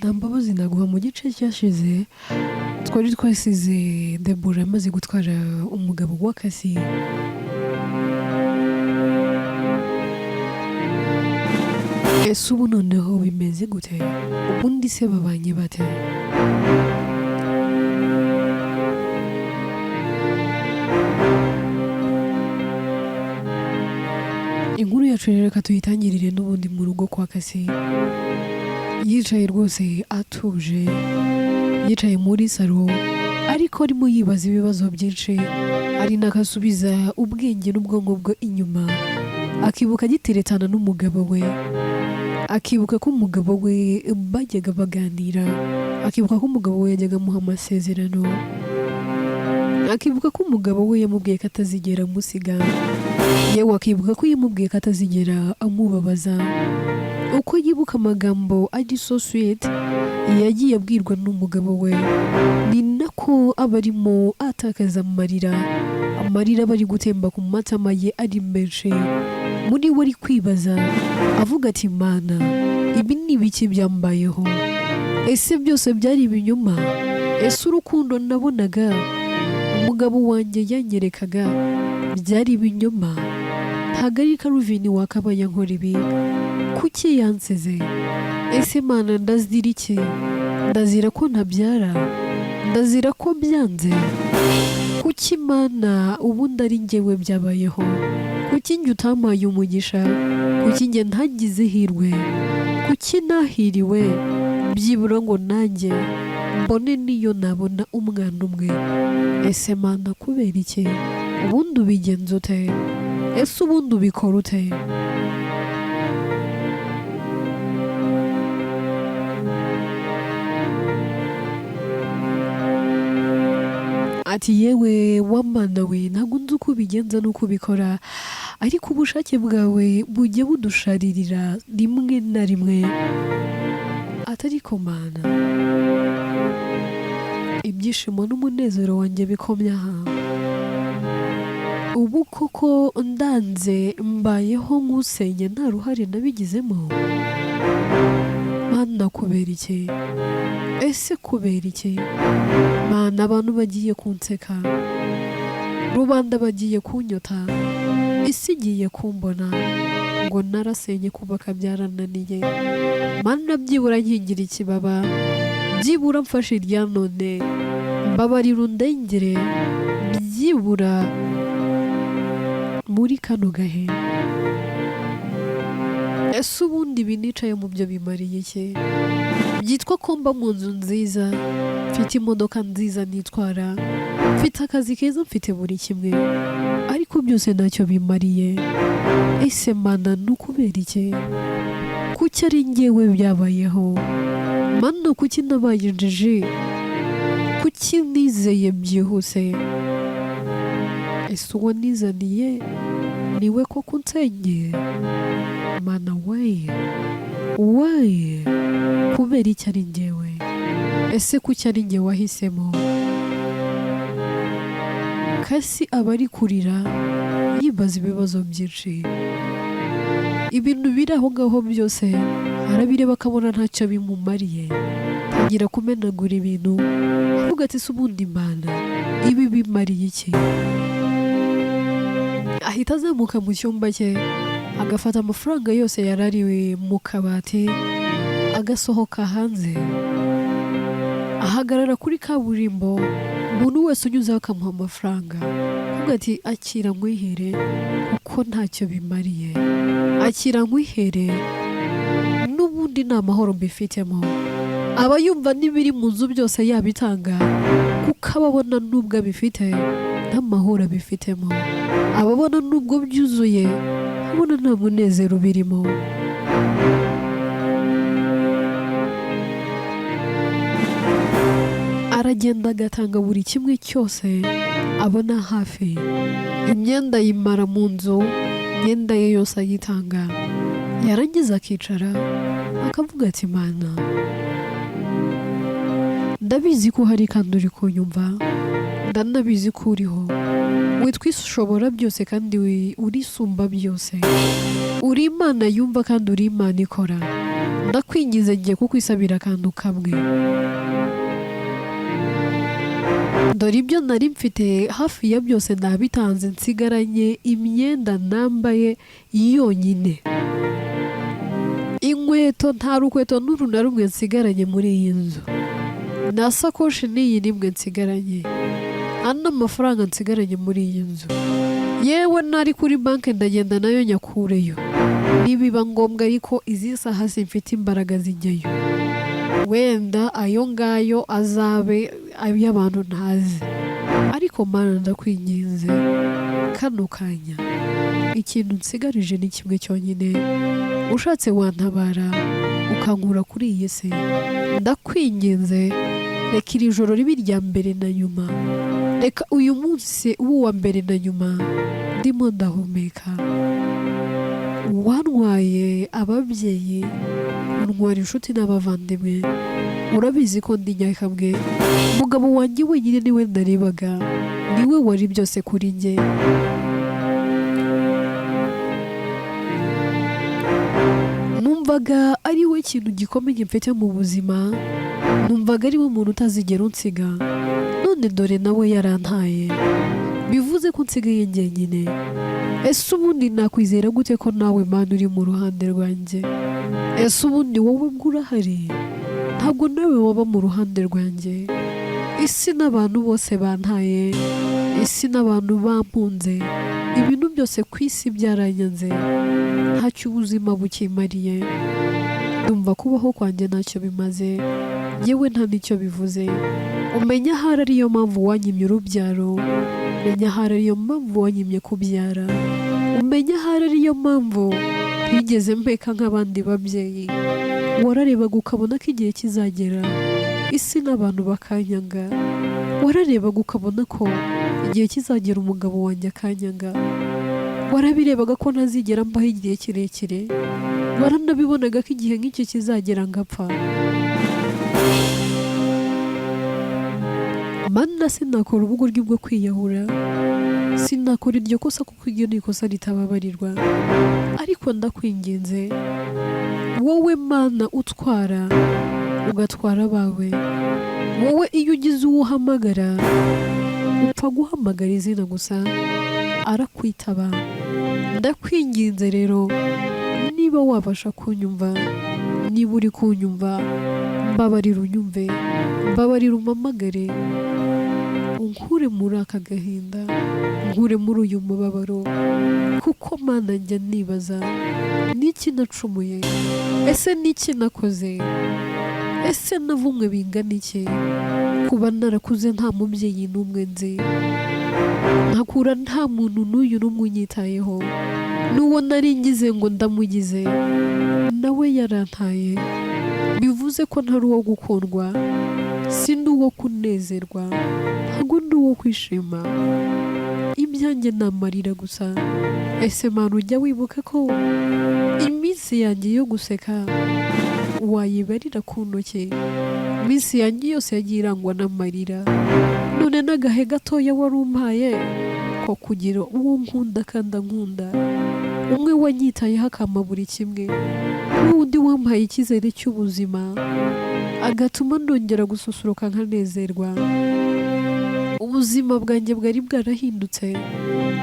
nta mbabazi naguha mu gice cyashize twari twasize Deborah amaze gutwara umugabo w'akazi ese ubu noneho bimeze gute ubundi se babanye bate inkuru yacu rero reka tuyitangirire n'ubundi mu rugo kwa kasi yicaye rwose atuje yicaye muri salo ariko arimo yibaza ibibazo byinshi ari nakasubiza ubwenge n'ubwonko bwe inyuma akibuka agiteretana n'umugabo we akibuka ko umugabo we bajyaga baganira akibuka ko umugabo we yajyaga amuha amasezerano akibuka ko umugabo we yamubwiye ko atazigera amusiga yewe akibuka ko yamubwiye ko atazigera amubabaza uko yibuka amagambo ari so sweet yagiye abwirwa n'umugabo we ni nako aba arimo atakaza amarira bari gutemba ku matama ye ari menshi muri we ari kwibaza avuga ati mana ibi ni ibiki byambayeho ese byose byari ibinyoma ese urukundo nabonaga umugabo wanjye yanyerekaga byari ibinyoma ntabwo ari Karuvini wakabaye nkora ibi kuki yanseze ese mana ndazira iki ndazira ko ntabyara ndazira ko byanze kuki mana ubundi ari njyewe byabayeho kuki njye utampaye umugisha kuki njye ntagize hirwe kuki nahiriwe byibura ngo nanjye mbone niyo nabona umwana umwe ese mana kubera iki ubundi ubigenza ute ese ubundi ubikora ute ati yewe wamana we ntabwo nzi uko ubigenza n'uko ubikora ariko ubushake bwawe bujye budusharirira rimwe na rimwe atari ko mana ibyishimo n'umunezero wanjye bikomye aha ubu koko ndanze mbayeho nk'usenye nta ruhare nabigizemo mana kubera iki ese kubera iki mana abantu bagiye kunseka rubanda bagiye kunyota isi igiye kumbona ngo narasenye kubaka byarananiye mana byibura nkingira ikibaba byibura mfashe irya none mbabarira undengere byibura muri kano gahe ese ubundi binicaye mu byo bimariye iki byitwa ko mba mu nzu nziza mfite imodoka nziza nitwara mfite akazi keza mfite buri kimwe ariko byose ntacyo bimariye ese mana n'ukubera iki kuki ari njyewe byabayeho mana kuki nabaye injiji kuki nizeye byihuse ese uwo nizaniye niwe koko unsenye mana we kubera icyo ari njyewe ese kuki ari njye wahisemo kasi aba ari kurira yibaza ibibazo byinshi ibintu biri aho ngaho byose arabireba akabona ntacyo bimumariye atangira kumenagura ibintu avuga ati se ubundi mana ibi bimariye iki ahita azamuka mu cyumba cye agafata amafaranga yose yarariwe mu kabati agasohoka hanze ahagarara kuri kaburimbo umuntu wese unyuzeho akamuha amafaranga avuga ati akira nkwihere kuko ntacyo bimariye akira nkwihere n'ubundi nta mahoro mbifitemo aba yumva n'ibiri mu nzu byose yabitanga kuko ababona n'ubwo abifite nta mahoro abifitemo ababona n'ubwo byuzuye abona nta munezero birimo aragenda agatanga buri kimwe cyose abona hafi imyenda yimara mu nzu imyenda ye yose ayitanga yarangiza akicara akavuga ati mana ndabizi ko hari kandi uri kunyumva ndanabizi ko uriho witwa ushobora byose kandi urisumba byose uri imana yumva kandi uri imana ikora ndakwingize ngiye kukwisabira akantu kamwe. Dore ibyo nari mfite hafi ya byose nabitanze, nsigaranye imyenda nambaye yonyine. Inkweto, nta rukweto n'uru na rumwe nsigaranye muri iyi nzu. Na sakoshi n'iyi nimwe nsigaranye. Ano mafaranga nsigaranye muri iyi nzu. Yewe nari kuri banki ndagenda nayo nyakureyo. Nibiba ngombwa ariko izi saha simfite imbaraga zijyayo. Wenda ayo ngayo azabe ay'abantu ntazi. Ariko Mana ndakwinginze kano kanya ikintu nsigarije ni kimwe cyonyine. Ushatse wantabara ukankura kuri iyi si. Ndakwinginze reka iri joro ribe irya mbere na nyuma. Reka uyu munsi uwa mbere na nyuma ndimo ndahumeka. Wantwaye ababyeyi, untwara inshuti n'abavandimwe. Urabizi ko ndi nyakamwe. Umugabo wanjye wenyine niwe narebaga, niwe wari byose kuri njye. Numvaga ari we kintu gikomeye mfite mu buzima. Numvaga ari we muntu utazigera unsiga. None dore nawe yarantaye. Bivuze ko nsigaye njyenyine. Ese ubundi nakwizera gute ko nawe Mana uri mu ruhande rwanjye? Ese ubundi wowe bwo urahari? Ntabwo nawe waba mu ruhande rwanjye. Isi n'abantu bose bantaye. Isi n'abantu bampunze. Ibintu byose ku isi byaranyanze. Ntacyo ubuzima bukimariye. Ndumva kubaho kwanjye ntacyo bimaze. Yewe nta n'icyo bivuze. Umenya ahari ariyo mpamvu wanyimye urubyaro. Umenya ahari ariyo mpamvu wanyimye kubyara. Umenya ahari ariyo mpamvu ntigeze mpeka nk'abandi babyeyi. Wararebaga ukabona ko igihe kizagera isi n'abantu bakanyanga. Wararebaga ukabona ko igihe kizagera umugabo wanjye akanyanga. Warabirebaga ko ntazigera mbaho igihe kirekire. Waranabibonaga ko igihe nk'icyo kizagera ngapfa. Mana sinakora ubugoryi bwo kwiyahura. Sinakora iryo kosa kuko iryo ni ikosa ritababarirwa. Ariko ndakwinginze wowe Mana utwara ugatwara abawe. Wowe iyo ugize uwo uhamagara upfa guhamagara izina gusa arakwitaba. Ndakwinginze rero niba wabasha kunyumva, niba uri kunyumva, mbabarira unyumve, mbabarira umpamagare. Unkure muri aka gahinda, unkure muri uyu mubabaro. Kuko Mana njya nibaza n'iki nacumuye? Ese n'iki nakoze? Ese navumwe bingana iki? Kuba narakuze nta mubyeyi n'umwe nzi. Nkakura nta muntu n'uyu n'umwe unyitayeho. N'uwo nari ngize ngo ndamugize nawe yarantaye. Bivuze ko ntari uwo gukundwa. Si ndi uwo kunezerwa. Ntabwo ndi uwo kwishima. Ibyanjye namarira gusa. Ese Mana ujya wibuka ko iminsi yanjye yo guseka wayibarira ku ntoki? Iminsi yanjye yose yagiye irangwa n'amarira. None n'agahe gatoya wari umpaye ko kugira uwo nkunda kandi ankunda. Umwe wanyitayeho akampa buri kimwe. N'undi wampaye icyizere cy'ubuzima agatuma ndongera gususuruka nkanezerwa. Ubuzima bwanjye bwari bwarahindutse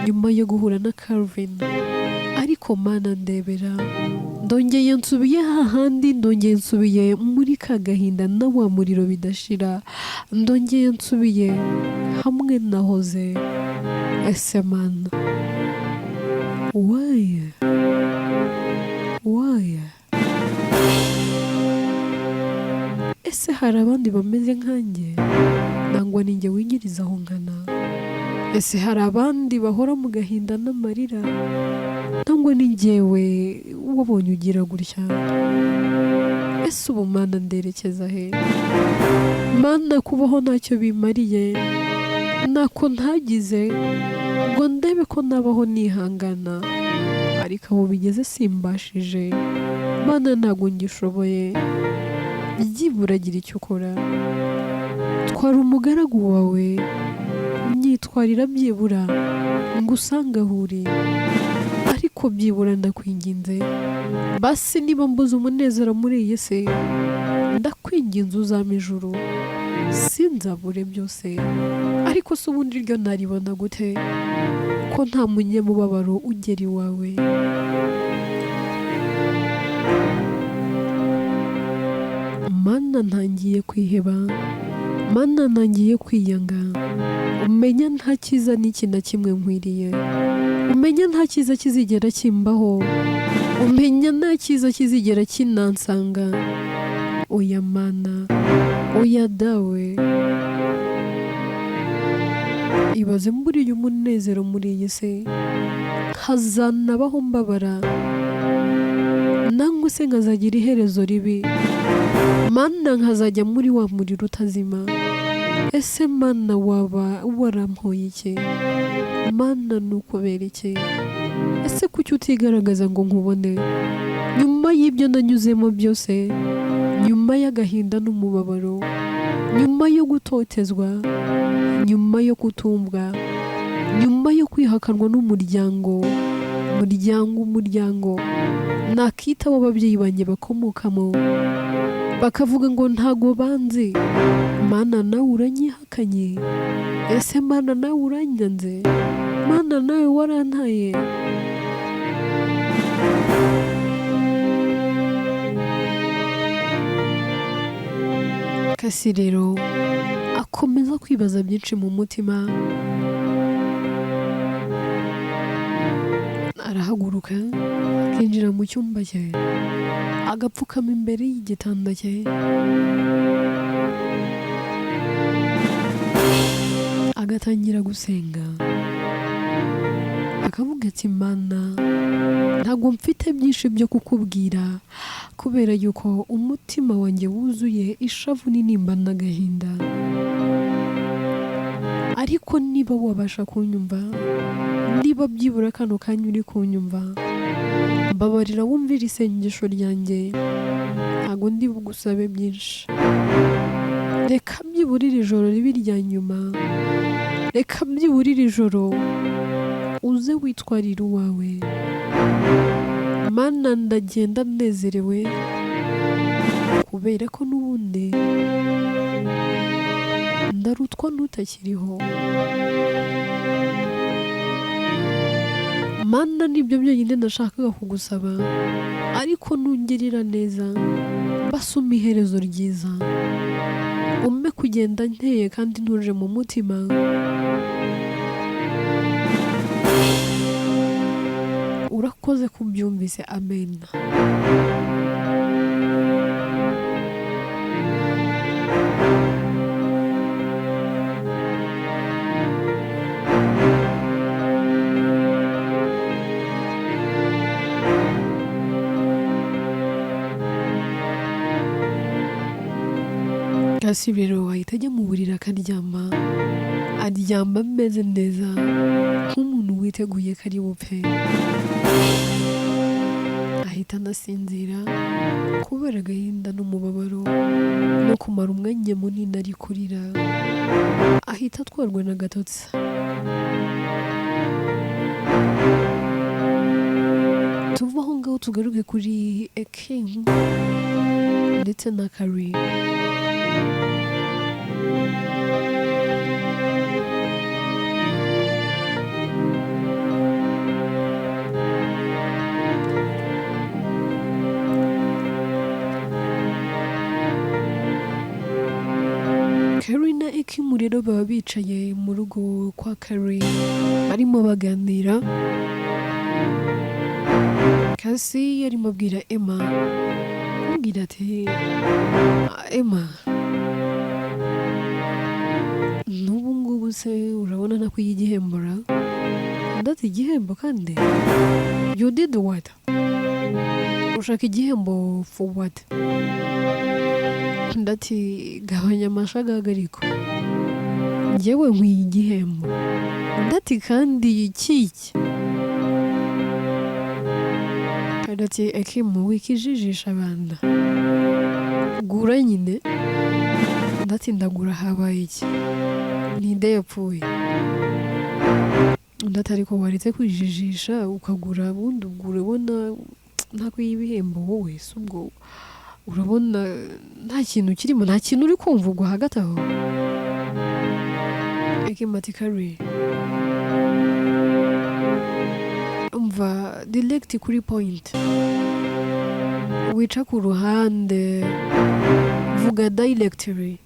nyuma yo guhura na Calvin. Ariko Mana ndebera, ndongeye nsubiye hahandi, ndongeye nsubiye muri ka gahinda na wa muriro bidashira. Ndongeye nsubiye hamwe nahoze. Ese Mana why? Ese hari abandi bameze nkanjye nangwa ninjye winyiriza aho ngana? Ese hari abandi bahora mu gahinda n'amarira nangwa ni njyewe wabonye ugira gutya? Ese ubu Mana nderekeza he? Mana kubaho ntacyo bimariye. Ntako ntagize ngo ndebe ko nabaho nihangana. Ariko aho bigeze simbashije. Mana ntabwo ngishoboye. Byibura gira icyo ukora. Twara umugaragu wawe, myitwarira byibura ngo usange aho uri. Ariko ariko byibura ndakwinginze basi niba mbuze umunezero muri iyi si ndakwinginze uzampa ijuru sinzabure byose ariko se ubundi ryo naribona gute ko nta munyamubabaro ugera iwawe. Mana ntangiye kwiheba, mana ntangiye kwiyanga, umenya nta cyiza n'iki na kimwe nkwiriye, umenya nta cyiza kizigera kimbaho, umenya nta cyiza kizigera kinansanga. Oya mana, oya dawe, ibaze mburiye umunezero muri iyi si nkazanabaho mbabara nangwa se nkazagira iherezo ribi, mana nkazajya muri wa muriro utazima. Ese mana waba warampoye iki? Mana nukubera iki? Ese kuki utigaragaza ngo nkubone nyuma y'ibyo nanyuzemo byose, nyuma y'agahinda n'umubabaro, nyuma yo gutotezwa, nyuma yo kutumbwa, nyuma yo kwihakanwa n'umuryango nakita w'ababyeyi banjye bakomokamo bakavuga ngo ntago banzi. Mana nawe uranyihakanye, ese mana nawe uranyanze, mana nawe warantaye. Kasi rero akomeza kwibaza byinshi mu mutima, arahaguruka akinjira mu cyumba cye agapfukama imbere y'igitanda cye agatangira gusenga akavuga ati mana ntabwo mfite byinshi byo kukubwira kubera yuko umutima wanjye wuzuye ishavu n'intimba n'agahinda, ariko niba wabasha kunyumva, niba byibura kano kanya uri kunyumva, mbabarira wumvira isengesho ryanjye, ntago ndi bugusabe byinshi. Reka byibura iri joro ribe irya nyuma, reka byibura iri joro uze witwarira uwawe. Mana ndagenda nezerewe kubera ko n'ubundi ndarutwa n'utakiriho. Mana nibyo byonyine nashakaga kugusaba, ariko nungirira neza basuma iherezo ryiza, umpe kugenda nteye kandi ntuje mu mutima. Urakoze kubyumvise, amen. Kasi rero wahita ajya mu buriri akaryama, aryama ameze neza nk'umuntu witeguye ko ari bupfe, ahita anasinzira kubera agahinda n'umubabaro no kumara umwanya munini ari kurira, ahita atwarwa n'agatotsi. Tuva aho ngaho tugaruke kuri King ndetse na Kari. Kari na King rero baba bicaye mu rugo kwa Kari barimo baganira. Kasi yarimo abwira Emma, amubwira ati Emma, n'ubu ngubu se urabona nakwiye igihembora? Ndati igihembo kandi? You did what? Ushaka igihembo for what? Ndati gabanya amashagaga ariko njyewe nkwiye igihembo. Ndati kandi ikiki? Ndati Ekimu wikijijisha abana, gura nyine. Ndati ndagura, habaye iki? Ninde yapfuye? undi atari ko waretse kwijijisha ukagura ubundi ubwo urabona ntakwiye ibihembo wowe se ubwo urabona nta kintu kirimo, nta kintu uri kumva ubwo hagati aho. Ekimatikari umva direct kuri point, wica ku ruhande, vuga directly,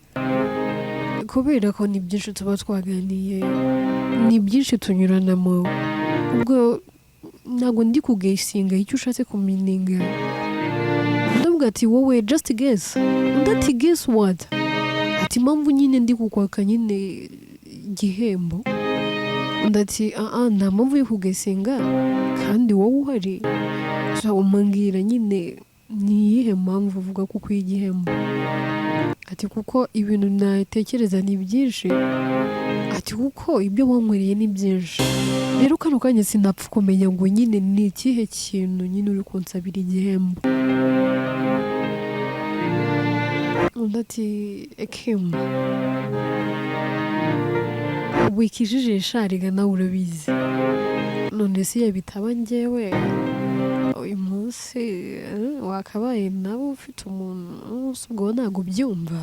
kubera ko ni byinshi tuba twaganiye, ni byinshi tunyuranamo. Ubwo ntabwo ndi kugesinga icyo ushatse kumininga, ndavuga ati wowe just guess, ndati guess what, ati impamvu nyine ndi kukwaka nyine igihembo, ndati nta mpamvu yo kugesinga kandi wowe uhari, umambwira nyine ni iyihe mpamvu uvuga ko ukwiye igihembo. Ati kuko ibintu natekereza ni byinshi, ati kuko ibyo wankoreye ni byinshi, rero kano kanya sinapfa kumenya ngo nyine ni ikihe kintu nyine uri kunsabira igihembo. Undi ati Kim, wikijijisha rega nawe urabizi, none se yabitaba njyewe uyu munsi wakabaye nawe ufite umuntu ubwo ntabwo ubyumva.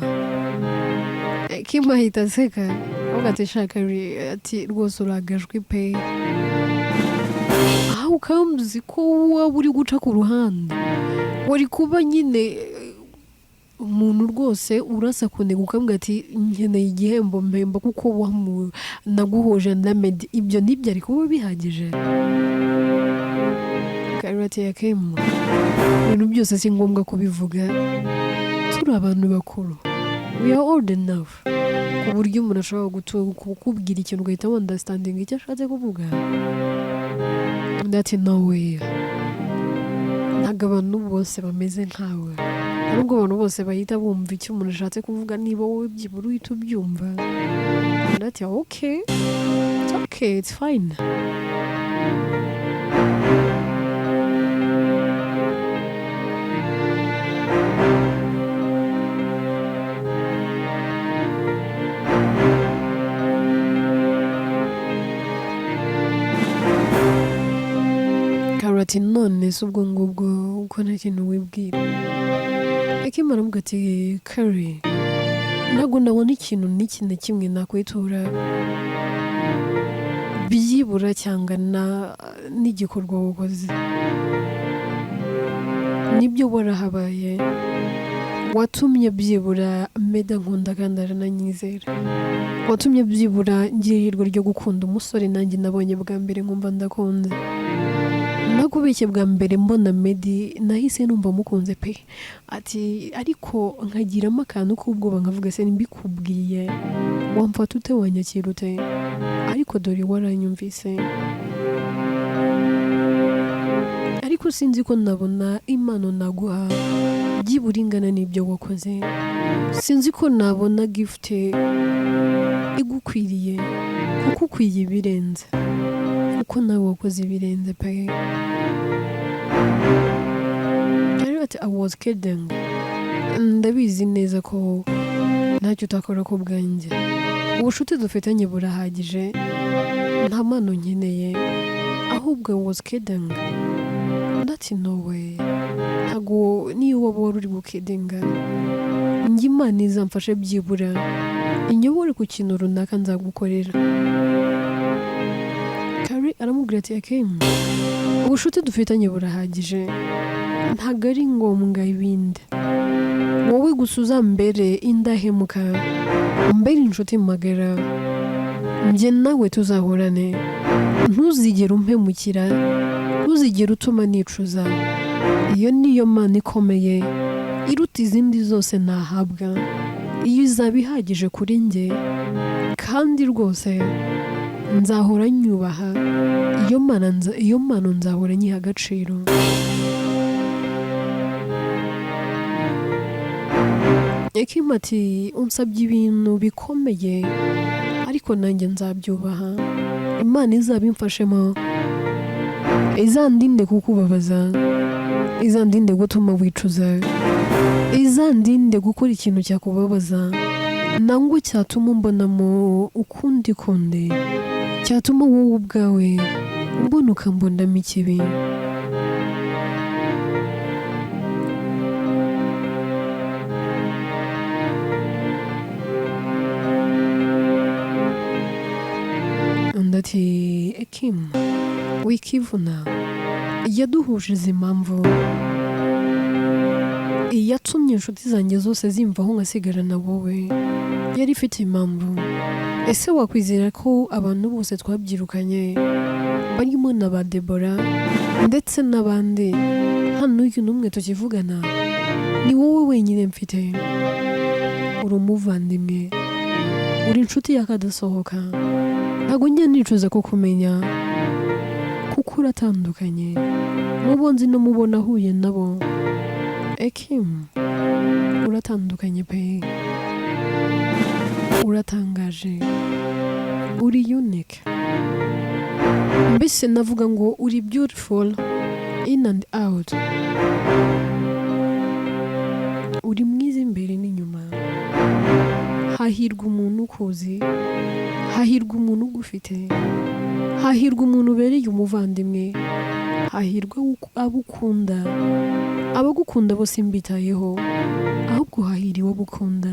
Kim ahita aseka ati shaka ati rwose uragajwe pe, aho ukambuzi ko waba uri guca ku ruhande, wari kuba nyine umuntu rwose urasa kunega ukambwira ati nkeneye igihembo mpemba kuko naguhuje na Medi, ibyo nibyo ari kuba bihagije. Karate ya Kim, ibintu byose si ngombwa kubivuga, turi abantu bakuru, we are old enough ku buryo umuntu ashobora kukubwira ikintu ugahita understanding icyo ashatse kuvuga. Ndati no way, ntabwo abantu bose bameze nkawe, nubwo abantu bose bahita bumva icyo umuntu ashatse kuvuga, niba wowe byibura uhita ubyumva. Ndati okay, it's okay, it's fine. Ati none se ubwo ngubwo uko nta kintu wibwira. Akimara aramubwira ati Kari, ntabwo ndabona ikintu n'iki na kimwe nakwitura byibura cyangwa n'igikorwa wakoze. Nibyo warahabaye, watumye byibura Meda nkunda kandi arananyizera, watumye byibura ngirirwa ryo gukunda umusore nanjye nabonye bwa mbere nkumva ndakunze. Nakubeshye bwa mbere mbona Medi nahise numva mukunze pe, ati ariko nkagiramo akantu k'ubwoba nkavuga se mbikubwiye wamfata ute, wanyakira ute, ariko dore waranyumvise. Ariko sinzi ko nabona impano naguha byibura ingana n'ibyo wakoze, sinzi ko nabona gift igukwiriye kuko ukwiye ibirenze, kuko nawe wakoze ibirenze pe. Ati I was kidding, ndabizi neza ko ntacyo utakora ku bwanjye, ubushuti dufitanye burahagije, nta mpano nkeneye, ahubwo I was kidding. Ndati no way, ntago niyo waba wari uri gukidinga, njye Imana izamfashe byibura inyobore ku kintu runaka nzagukorera. Kari aramubwira ati Akim, ubushuti dufitanye burahagije, ntago ari ngombwa ibindi, wowe gusa uzambere indahemuka, umbere inshuti magara, njye nawe tuzahorane, ntuzigere umpemukira, ntuzigere utuma nicuza. Iyo niyo mana ikomeye iruta izindi zose nahabwa, iyo izaba ihagije kuri njye, kandi rwose nzahora nyubaha, iyo mana nzahora nyiha agaciro. Kim ati unsabye ibintu bikomeye ariko nanjye nzabyubaha, Imana izaba imfashemo, izandinde kukubabaza, izandinde gutuma wicuza, izandinde gukora ikintu cyakubabaza nangwa cyatuma umbonamo ukundi kunde, cyatuma wowe ubwawe ubona ukambonamo ikibi. Undi ati Kim wikivuna, yaduhuje impamvu yatumye inshuti zanjye zose zimvaho nkasigarana wowe, yari ifite impamvu. Ese wakwizera ko abantu bose twabyirukanye barimo na ba Debora ndetse n'abandi, hano uyu n'umwe tukivugana ni wowe wenyine mfite. Uri umuvandimwe, uri inshuti yakadasohoka, ntabwo njya nicuza ko kumenya kuko uratandukanye mubo nzi no mubona ahuye nabo. Kim uratandukanye pe, uratangaje, uri unique. Mbese navuga ngo uri beautiful in and out, uri mwiza imbere n'inyuma. Hahirwa umuntu ukuzi, hahirwa umuntu ugufite, hahirwa umuntu ubereye umuvandimwe, hahirwa abo ukunda. Abagukunda bose mbitayeho, ahubwo hahiriwe abo ukunda,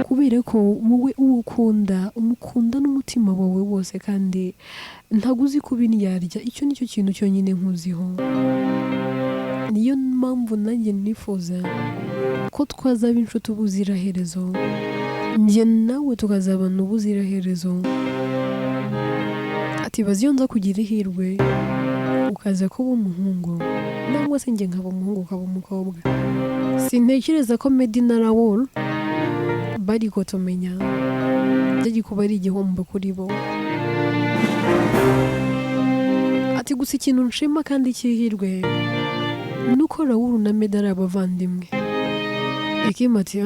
kubera ko wowe uwukunda umukunda n'umutima wawe wose, kandi ntabwo uzi kuba indyarya. Icyo nicyo kintu cyonyine nkuziho. Niyo mpamvu nanjye nifuza ko twazaba inshuti ubuziraherezo, njye nawe tukazabana ubuziraherezo. Ati bazi iyo nza kugira ihirwe ukaza kuba umuhungu, nangwa se njye nkaba umuhungu ukaba umukobwa, sintekereza ko Medi na Raoul bari kutumenya, byari kuba ari igihombo kuri bo. Ati gusa ikintu nshima kandi cyihirwe nuko Raoul na Medi ari abavandimwe. Kim ati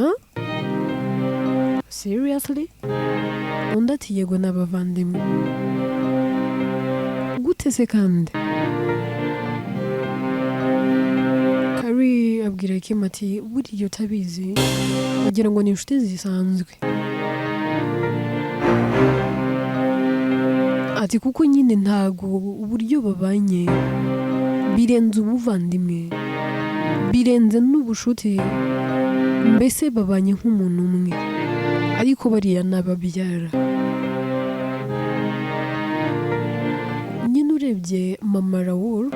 seriously? Undi ati yego n'abavandimwe. Gute se kandi? Kari abwira Kim ati buriya utabizi wagira ngo ni inshuti zisanzwe. Ati kuko nyine ntago uburyo babanye birenze ubuvandimwe, birenze n'ubushuti, mbese babanye nk'umuntu umwe, ariko bariya n'ababyara. Nyine urebye mama Raoul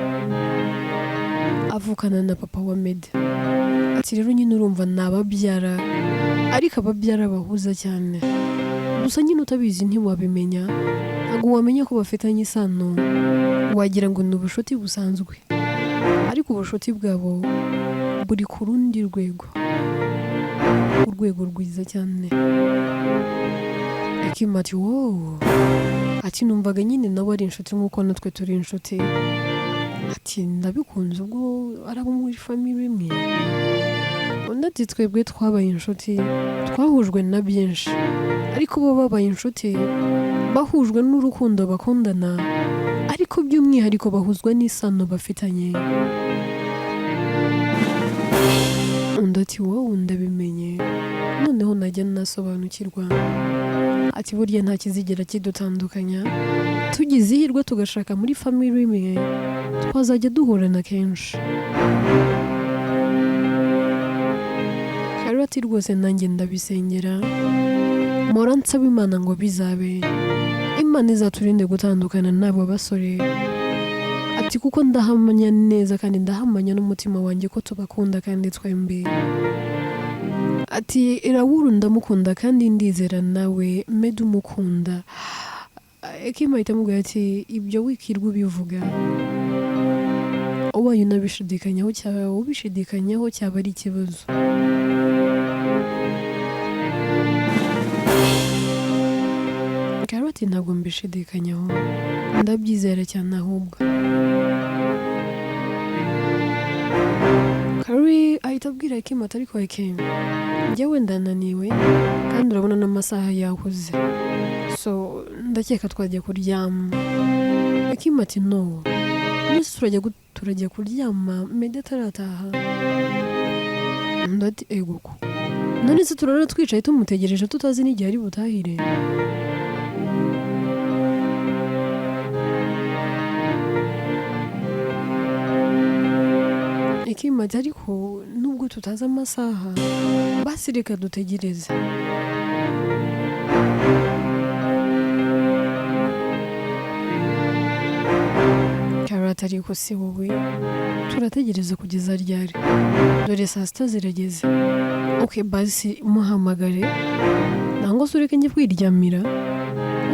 avukana na papa wa Medi. Ati rero nyine urumva n'ababyara, ariko ababyara bahuza cyane. Gusa nyine utabizi ntiwabimenya, ntabwo wamenya ko bafitanye isano, wagira ngo ni ubushuti busanzwe, ariko ubushuti bwabo buri ku rundi rwego, urwego rwiza cyane. Kim ati wowe, ati numvaga nyine nawe ari inshuti nk'uko natwe turi inshuti. Ati ndabikunze ubwo ari abo muri family imwe. Undi ati twebwe twabaye inshuti, twahujwe na byinshi, ariko bo babaye inshuti bahujwe n'urukundo bakundana, ariko by'umwihariko bahuzwa n'isano bafitanye. Undi ati wowe ndabimenye, noneho najya nasobanukirwa. Ati burya nta kizigera kidutandukanya, tugize ihirwe tugashaka muri family imwe twazajya duhorana kenshi. Kari ati rwose nanjye ndabisengera, mpora nsaba Imana ngo bizabe, Imana izaturinde gutandukana n'abo basore. Ati kuko ndahamanya neza kandi ndahamanya n'umutima wanjye ko tubakunda kandi twembi. Ati Raoul ndamukunda kandi ndizera nawe Medi umukunda. Kim ahita amubwira ati ibyo wikirwa ubivuga, ubaye unabishidikanyaho cyaba ubishidikanyaho cyaba ari ikibazo. Karoti ntabwo mbishidikanyaho, ndabyizera cyane ahubwo. Kari ahita abwira Kim ati ariko Kim njyewe ndananiwe kandi urabona n'amasaha yahuze, so ndakeka twagiye kuryama. Kim ati no, nese turajya kuryama Medi atarataha. Ndati ego ko none se turara twicaye tumutegereje tutazi n'igihe ari butahire. ikimata ariko nubwo tutazi amasaha basi reka dutegereze. Karate ariko si wowe turategereza kugeza ryari? Dore saa sita zirageze. Okay, basi muhamagare nangwa se ureke njye kwiryamira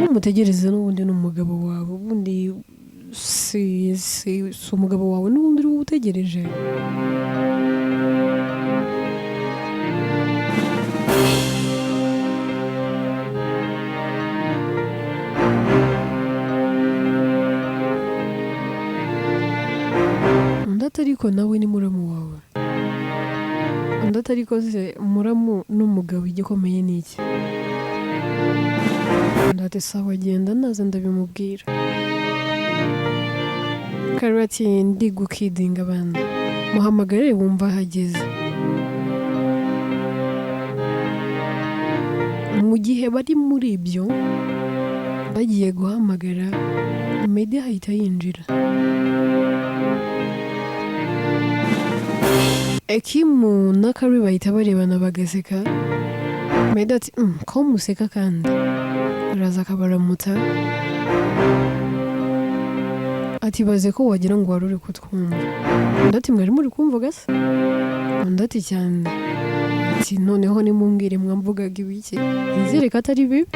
umutegereze n'ubundi n'umugabo wawe, ubundi si umugabo wawe n'ubundi uri utegereje. Undi atariko nawe ni muramu wawe, undi atariko se muramu n'umugabo igikomeye ni iki? Ndate sawa genda naza ndabimubwira. Karati ndi gukidinga abana muhamagare wumva hageze. Mu gihe bari muri ibyo bagiye guhamagara Medi ahita yinjira. Ekimu na Kari bahita barebana bagaseka. Medi ati ko museka kandi araza akabaramutsa ati baze ko wagira ngo wari uri kutwumva. Undi ati mwari muri kumva gasa? Undi ati cyane. Ati noneho nimumbwire mwamvugaga ibiki? Nizere ko atari bibi.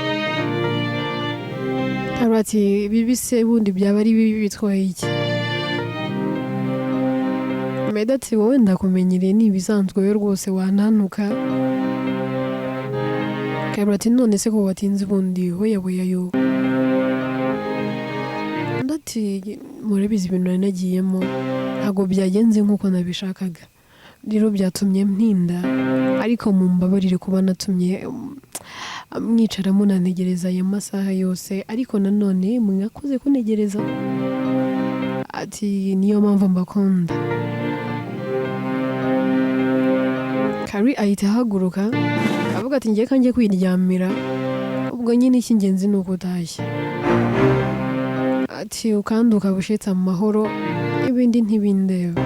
Ati bibi se bundi byaba ari bibi bitwaye iki? Medi ati wowe ndakumenyereye ni ibisanzwe yo rwose wananuka. Ati none se ko watinze ubundi hoya yo. Ndati murabizi ibintu nari nagiyemo ntago byagenze nkuko nabishakaga, rero byatumye mpinda, ariko mumbabarire kuba natumye mwicara munantegereza aya masaha yose, ariko nanone mwakoze kunegereza. Ati niyo mpamvu mbakunda. Kari ahita ahaguruka avuga ati ngiye kanjye kwiryamira, ubwo nyine icy'ingenzi ni uko utashye. Ati kandi ukabushitse amahoro ibindi ntibindeba.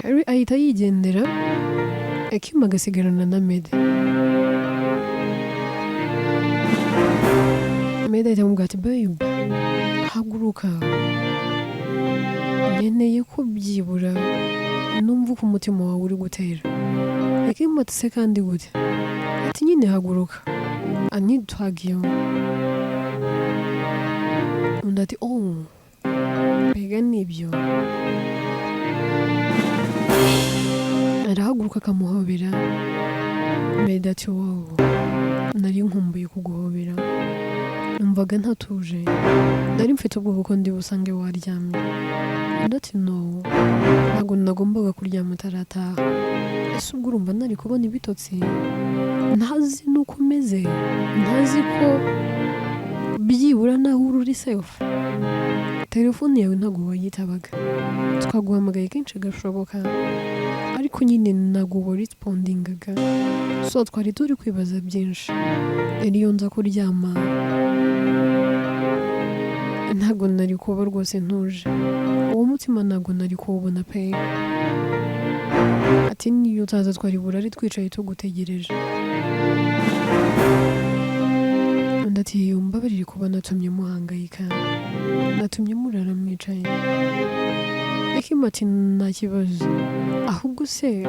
Kari ahita yigendera, Ekima agasigarana na Medi. Medi ahita amubwira ati babe haguruka, nkeneye ko byibura numva uko umutima wawe uri gutera. Ekima ati se kandi gute? Ati nyine haguruka, I need to hug you. Undi ati mbega nibyo. Arahaguruka akamuhobera. Medi ati nari nkumbuye kuguhobera, numvaga ntatuje, nari mfite ubwoba ko ndi busange waryamye. Undi ati no, ntabwo nagombaga kuryama utarataha. Ese ubwo urumva nari kubona ibitotsi? Ntazi nuko umeze, ntazi ko byibura naho uri safe. Telefone yawe ntabwo wayitabaga, twaguhamagaye kenshi gashoboka, ariko nyine ntabwo warespondingaga, so twari turi kwibaza byinshi. Iyo nza kuryama ntabwo nari kuba rwose ntuje, uwo mutima ntabwo nari kuwubona pe. Ati niyo utaza twari burari twicaye tugutegereje. Undi ati mbabarire kuba natumye muhangayika, natumye murara mwicaye. Ekima ati nta kibazo, ahubwo se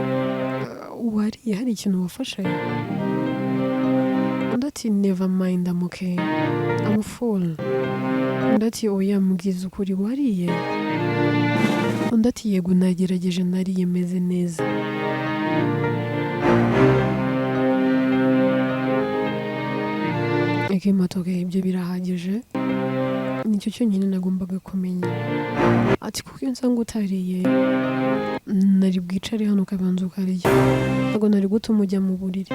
wariye hari ikintu wafashe? Undi ati never mind, I'm okay, I'm full. Undi ati oya mbwiza ukuri wariye? Undi ati yego nagerageje nariye meze neza. Ekima ati okay, ibyo birahagije, nicyo cyonyine nagombaga kumenya. Ati kuko iyo nsanga utariye nari bwicare hano ukabanza ukarya, ntabwo nari gutuma ujya mu buriri.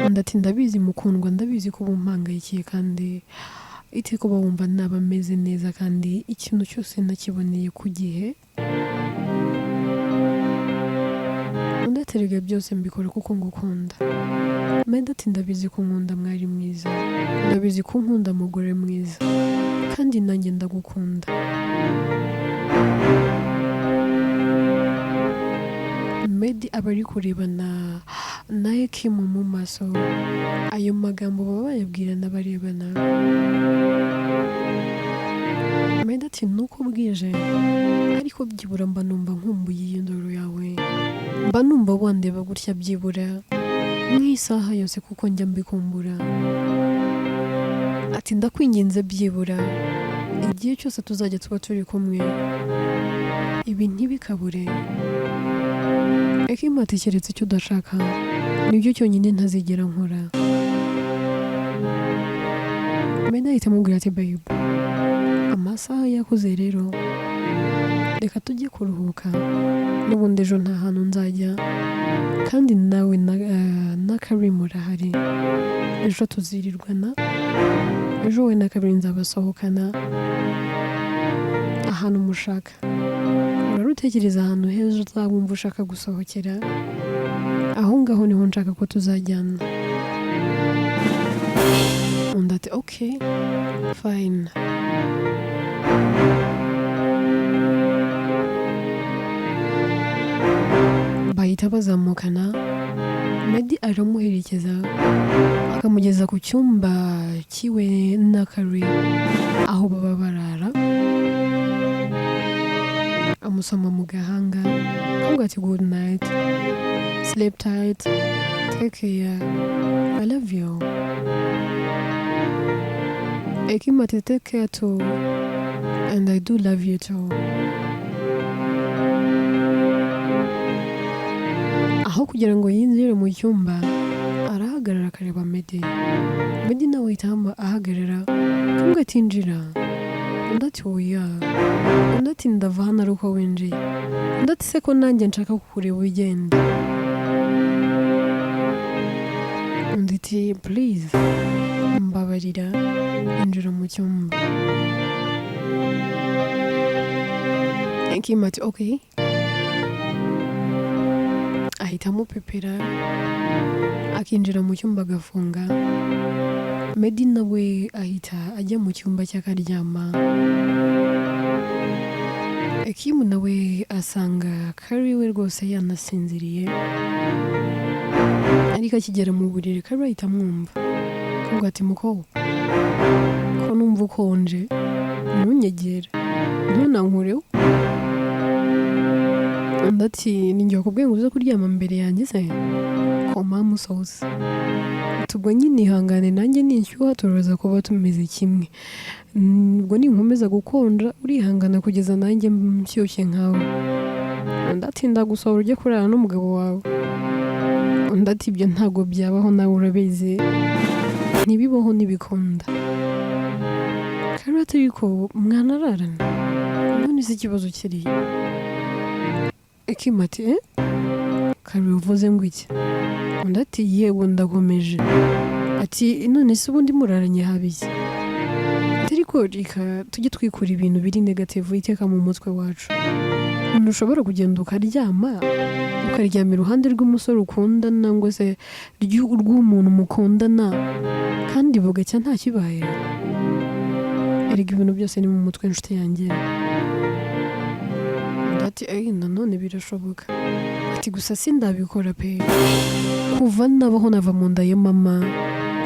Undi ati ndabizi mukundwa, ndabizi ko bumpangayikiye kandi iteka uba wumva naba ameze neza kandi ikintu cyose nakiboneye ku gihe. Undi ati erega byose mbikora kuko ngukunda. Medi ati ndabizi ko nkunda mwari mwiza, ndabizi ko nkunda mugore mwiza, kandi nanjye ndagukunda. Medi aba ari kurebana na Ekimu mu maso, ayo magambo baba bayabwirana barebana. Medi ati nuko bwije ariko byibura mba numva nkumbuye iyi ndoro yawe, mba numva wandeba gutya byibura nk'isaha yose kuko njya mbikumbura. Ati ndakwinginze byibura igihe cyose tuzajya tuba turi kumwe ibi ntibikabure. Ekimu ati keretse icyo udashaka nibyo cyonyine ntazigera nkora. Medi ahita amubwira ati babe, amasaha yakuze rero reka tujye kuruhuka, n'ubundi ejo nta hantu nzajya kandi nawe na Karim urahari, ejo tuzirirwana, ejo we na Karim nzabasohokana ahantu mushaka. Urarutekereza ahantu heza uzabumva ushaka gusohokera, aho ngaho niho nshaka ko tuzajyana. Undi ati okay fine. Bahita bazamukana, Medi aramuherekeza akamugeza ku cyumba kiwe na Karim aho baba barara, amusoma mu gahanga avuga ati good night, sleep tight, take care, I love you. Ekimu ati take care too, and I do love you too. Aho kugira ngo yinjire mu cyumba arahagarara akareba Medi. Medi nawe ahita ahagarara avuga ati injira. Undi ati oya. Undi ati ndava hano ari uko winjiye. Undi ati se ko nanjye nshaka kukureba ugenda. Undi ati please mbabarira, injira mu cyumba. Ekimu ati okay. Ahita amupepera akinjira mu cyumba agafunga. Medi nawe ahita ajya mu cyumba cy'akaryama. Ekimu nawe asanga Kari we rwose yanasinziriye, ariko akigera mu buriri Kari ahita amwumva avuga ati mukobwa ko numva ukonje ntunyegere ntunankureho. Undi ati ninjye wakubwiye ngo uze kuryama mbere yanjye se ko mama usohose. Ubwo nyine ihangane nanjye ninshyuha turaza kuba tumeze kimwe, ubwo ninkomeza gukonja urihangana kugeza nanjye nshyushye nkawe. Undi ati ndagusohora ujye kurara n'umugabo wawe. Undi ati ibyo ntabwo byabaho nawe urabizi, ntibibaho ntibikunda. Kari ati ariko mwanararana none se ikibazo kiriya. Ekimu ati Kari uvuze ngo iki? Undi ati yewe ndakomeje. Ati none se ubundi muraranye habiki? Ariko reka tujye twikura ibintu biri negative iteka mu mutwe wacu. Ntushobora kugenda ukaryama ukaryama iruhande rw'umusore ukundana ngo se rw'umuntu mukundana kandi bugacya nta kibaye. Erega ibintu byose ni mu mutwe inshuti yanjye. Ati nanone birashoboka. Ati gusa sindabikora pe, kuva nabaho nava mu nda ya mama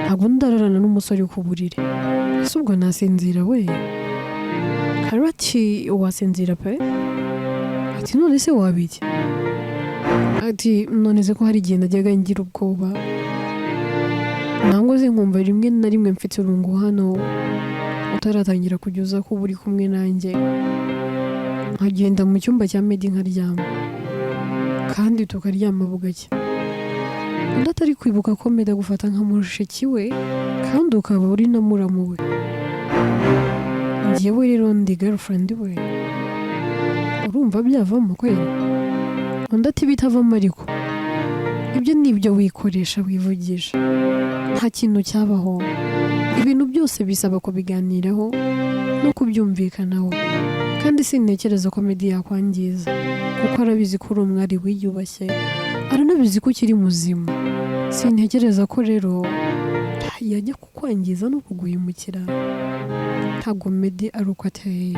ntabwo ndararana n'umusore ku buriri. Ese ubwo nasinzira we? Kari ati wasinzira pe? Ati none se wabiki? Ati none se ko hari igihe najyaga ngira ubwoba nangwa se nkumva rimwe na rimwe mfite urungu hano utaratangira kujya ko uri kumwe nanjye, nkagenda mu cyumba cya Medi nkaryama kandi tukaryama bugacya. Undi atari kwibuka ko Medi agufata nka mushiki we kandi ukaba uri na muramu we. Njyewe rero ndi girlfriend we, urumva byavamo kweli? Undi ati bitavamo ariko ibyo nibyo wikoresha wivugisha, nta kintu cyabaho. Ibintu byose bisaba kubiganiraho no kubyumvikanaho, kandi sintekereza ko Medi yakwangiza kuko arabizi ko uri umwari wiyubashye, aranabizi ko ukiri muzima. Sintekereza ko rero yajya kukwangiza no kuguhemukira. ntabwo Meddy ari uko ateye.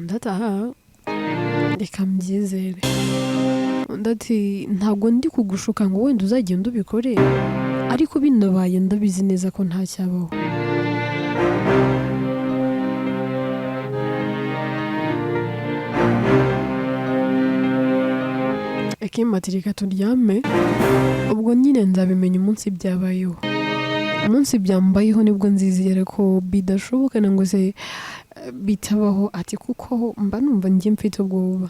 Ndataha reka mbyizere. Ndati ntabwo ndi kugushuka ngo wenda uzagenda ubikore, ariko binabaye ndabizi neza ko nta cyabaho. Akimati reka turyame, ubwo nyine nzabimenya umunsi byabayeho. Umunsi byambayeho nibwo nzizera ko bidashoboka ngo se bitabaho, ati kuko mba numva njye mfite ubwoba.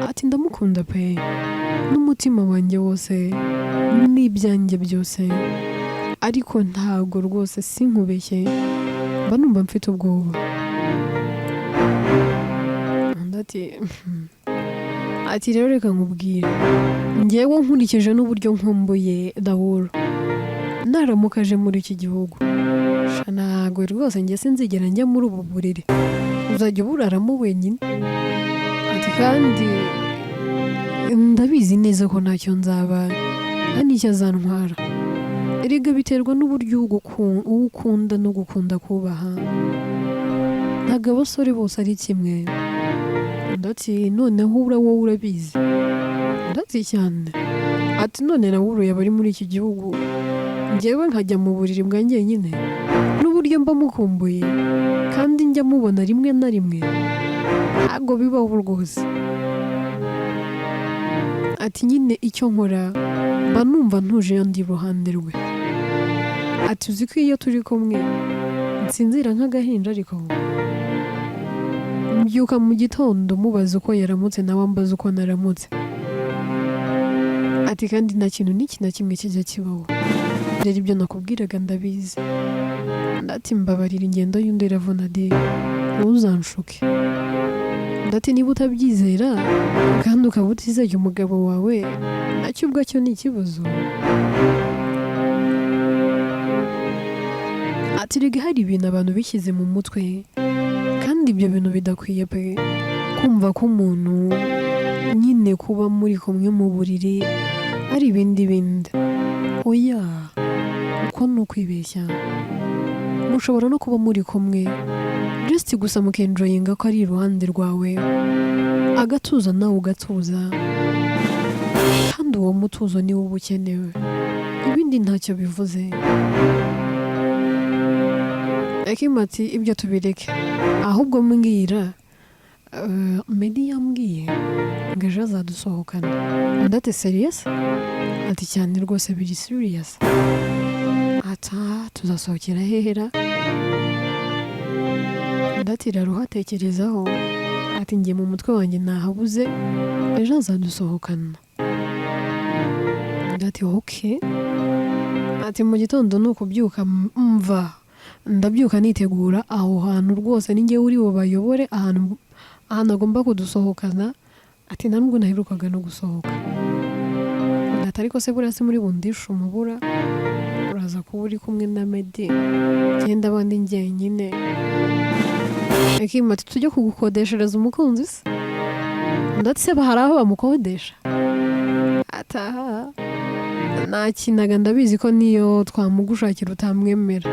Ati ndamukunda pe n'umutima wanjye wose n'ibyanjye byose, ariko ntago rwose sinkubeshye, mba numva mfite ubwoba. Ati rero reka nkubwire, njyewe nkurikije n'uburyo nkumbuye Dahura naramukaje muri iki gihugu, ntago rwose njye sinzigera njya muri ubu buriri, uzajya uburaramo wenyine. Ati kandi ndabizi neza ko ntacyo nzaba, nta n'icyo azantwara. Erega biterwa n'uburyo ukunda no gukunda kubaha, ntabwo abasore bose ari kimwe. Ndati noneho wowe urabizi. Ndati cyane. Ati none nawe yaba ari muri iki gihugu, njyewe nkajya mu buriri bwanjye nyine, n'uburyo mba mukumbuye kandi njya mubona rimwe na rimwe, ntabwo bibaho rwose. Ati nyine icyo nkora mba numva ntuje iyo ndi iruhande rwe. Ati uzi ko iyo turi kumwe nsinzira nk'agahinja, ariko mbyuka mu gitondo mubaza uko yaramutse nawe ambaza uko naramutse. Ati kandi nta kintu n'iki na kimwe kijya kibaho, rero ibyo nakubwiraga ndabizi. Ndati mbabarira ingendo y'undi iravuna de, ntuzanshuke. Ndati niba utabyizera kandi ukaba utizeye umugabo wawe, nacyo ubwacyo ni ikibazo. Ati rega hari ibintu abantu bishyize mu mutwe, kandi ibyo bintu bidakwiye pe, kumva ko umuntu nyine kuba muri kumwe mu buriri ari ibindi bindi. Oya, uko ni ukwibeshya. Mushobora no kuba muri kumwe just gusa mukenjoyinga ko ari iruhande rwawe, agatuza nawe ugatuza, kandi uwo mutuzo niwo uba ukenewe, ibindi ntacyo bivuze. Akimati ibyo tubireke, ahubwo mbwira Meddy yambwiye ngo ejo azadusohokana. Ndate serious? Ati cyane rwose biri serious. Ata tuzasohokera hehera? Ndati rero hatekerezaho. Ati njye mu mutwe wanjye nahabuze, ejo azadusohokana. Ndati okay. Ati mu gitondo nuko byuka mva, ndabyuka nitegura aho hantu rwose ninjye uri bubayobore ahantu agomba kudusohokana. Ati ntabwo naherukaga no gusohoka. Ndati ariko se buriya se muri bundisha umubura, uraza kuba uri kumwe na Meddy, genda abandi njyenyine. Akimati tujya kugukodeshereza umukunzi se? Ndati se bahari aho bamukodesha? Ataha nakinaga, ndabizi ko niyo twamugushakira utamwemera.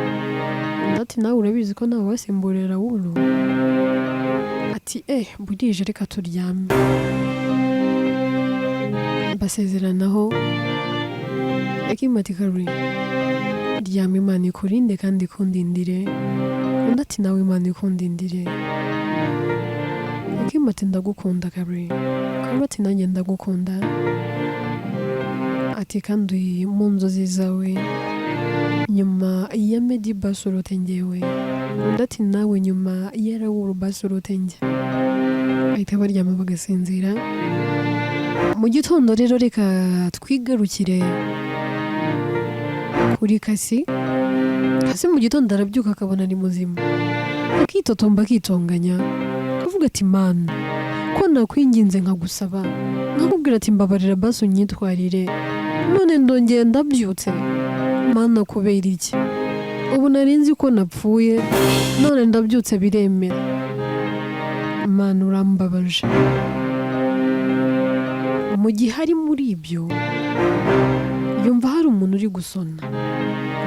Ndati nawe urabizi ko nawe wasimburira wuno. Ati burije reka turyame. Basezeranaho. Akimati karuri, ryama Imana ikurinde kandi ikundindire. Ndati nawe Imana ikundindire. Akimati ndagukunda karuri, kandi nanjye ndagukunda. Ati kandi mu nzozi zawe nyuma ya Meddy basorote njyewe. Ndati nawe nyuma ya Raoul basorote njye. Ahita baryama bagasinzira. Mu gitondo rero reka twigarukire kuri Kasi. Kasi mu gitondo arabyuka akabona ni muzima, akitotomba akitonganya, avuga ati Mana ko nakwinginze nkagusaba, nkakubwira ati mbabarira basi unyitwarire, none ndongeye ndabyutse. Mana kubera iki? Ubu nari nzi ko napfuye, none ndabyutse biremera. Mana urambabaje. Mu gihe ari muri ibyo, yumva hari umuntu uri gusona.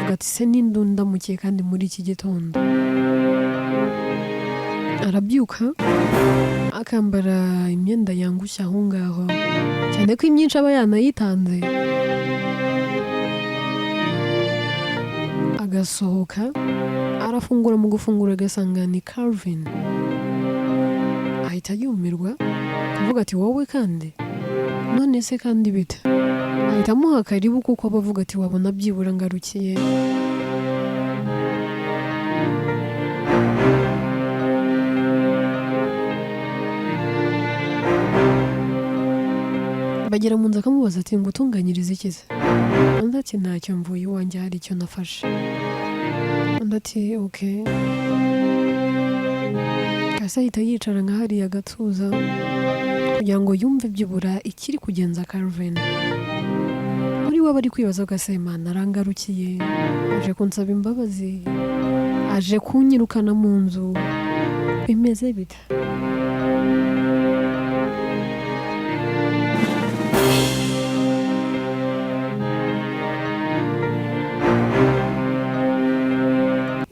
agati se n'indundamukiye kandi muri iki gitondo arabyuka akambara imyenda yangushye aho ngaho cyane ko imyinshi aba yanayitanze agasohoka arafungura mu gufungura agasanga ni Calvin ahita yumirwa kuvuga ati wowe kandi none se kandi bita ahita amuha karibu kuko abavuga ati wabona byibura ngarukiye bagera mu nzu akamubaza ati ngutunganyirize iki se undi ati ntacyo mvuye iwanjye hari icyo nafashe undi ati okay kasa ahita yicara nka hariya agatuza kugira ngo yumve byibura ikiri kugenza Calvin muri we bari kwibaza ugasemana arangarukiye aje kunsaba imbabazi aje kunyirukana mu nzu bimeze bita